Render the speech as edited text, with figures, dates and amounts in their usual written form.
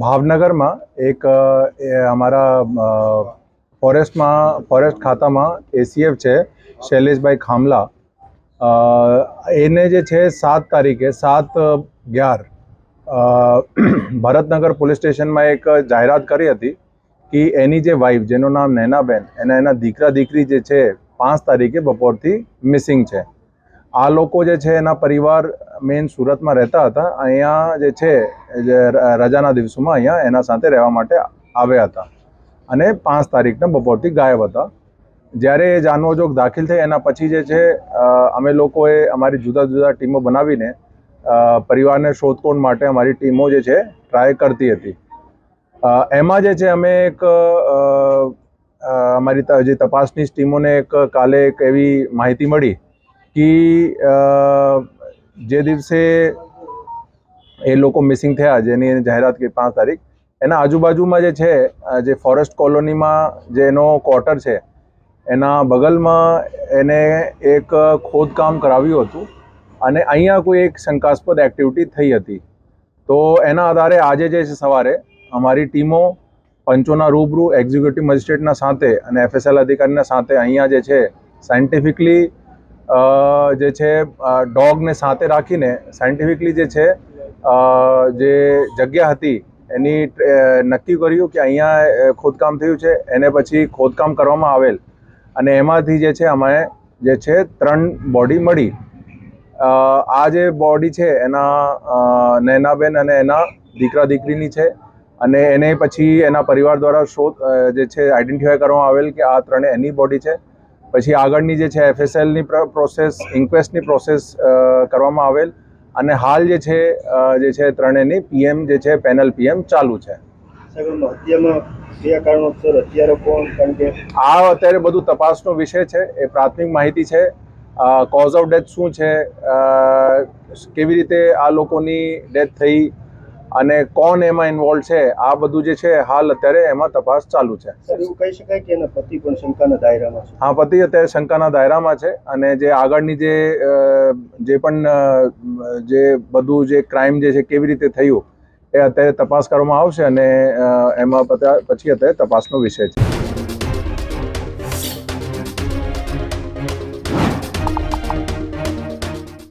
ભાવનગરમાં એક અમારા ફોરેસ્ટ ખાતામાં એસીએફ છે શૈલેષભાઈ ખામલા, એને જે છે 7 તારીખે 7/11 ભરતનગર પોલીસ સ્ટેશનમાં એક જાહેરાત કરી હતી કે એની જે વાઈફ, જેનું નામ નૈનાબેન, એના દીકરા દીકરી જે છે 5 તારીખે બપોરથી મિસિંગ છે. આ લોકો જે છે એના પરિવાર મેઇન સુરતમાં રહેતા હતા. અહીંયા જે છે રજાના દિવસોમાં અહીંયા એના સાથે રહેવા માટે આવ્યા હતા અને 5 તારીખના બપોરથી ગાયબ હતા. જ્યારે એ જાનવરજોગ દાખલ થઈ એના પછી જે છે અમે લોકોએ અમારી જુદા જુદા ટીમો બનાવીને પરિવારને શોધખોળ માટે અમારી ટીમો જે છે ટ્રાય કરતી હતી. એમાં જે છે અમે એક અમારી જે તપાસની ટીમોને કાલે એક એવી માહિતી મળી કે જે દિવસે એ લોકો મિસિંગ થયા, જેની જાહેરાત કરી 5 તારીખ, એના આજુબાજુમાં જે છે જે ફોરેસ્ટ કોલોનીમાં જે એનો ક્વાર્ટર છે એના બગલમાં એને એક ખોદકામ કરાવ્યું હતું અને અહીંયા કોઈ એક શંકાસ્પદ એક્ટિવિટી થઈ હતી. તો એના આધારે આજે જે છે સવારે અમારી ટીમો પંચોના રૂબરૂ એક્ઝિક્યુટિવ મજિસ્ટ્રેટના સાથે અને એફએસએલ અધિકારીના સાથે અહીંયા જે છે સાયન્ટિફિકલી જે છે ડોગને સાથે રાખીને સાયન્ટિફિકલી જે છે જે જગ્યા હતી એની નક્કી કર્યું કે અહીંયા ખોદકામ થયું છે. એને પછી ખોદકામ કરવામાં આવેલ અને એમાંથી જે છે અમે જે છે 3 બોડી મળી. આ જે બોડી છે એના નૈનાબેન અને એના દીકરા દીકરીની છે અને એને પછી એના પરિવાર દ્વારા શોધ જે છે આઈડેન્ટિફાય કરવામાં આવેલ કે આ 3 એની બોડી છે. પછી આગળની જે છે એફએસએલની પ્રોસેસ, ઇન્ક્વેસ્ટની પ્રોસેસ કરવામાં આવેલ અને હાલ જે છે 3ની પીએમ જે છે પેનલ પીએમ ચાલુ છે. આ અત્યારે બધું તપાસનો વિષય છે. એ પ્રાથમિક માહિતી છે. કોઝ ઓફ ડેથ શું છે, કેવી રીતે આ લોકોની ડેથ થઈ અને કોણ એમાં ઇન્વોલ્વ છે, આ બધું જે છે હાલ અત્યારે એમાં તપાસ ચાલુ છે. એવું કહી શકાય કે એના પતિ પણ શંકાના દાયરામાં છે? હા, પતિ અત્યારે શંકાના દાયરામાં છે અને જે આગળની જે પણ જે બધું જે ક્રાઇમ જે છે કેવી રીતે થયું એ અત્યારે તપાસ કરવામાં આવશે અને એમાં પછી અત્યારે તપાસનો વિષય છે.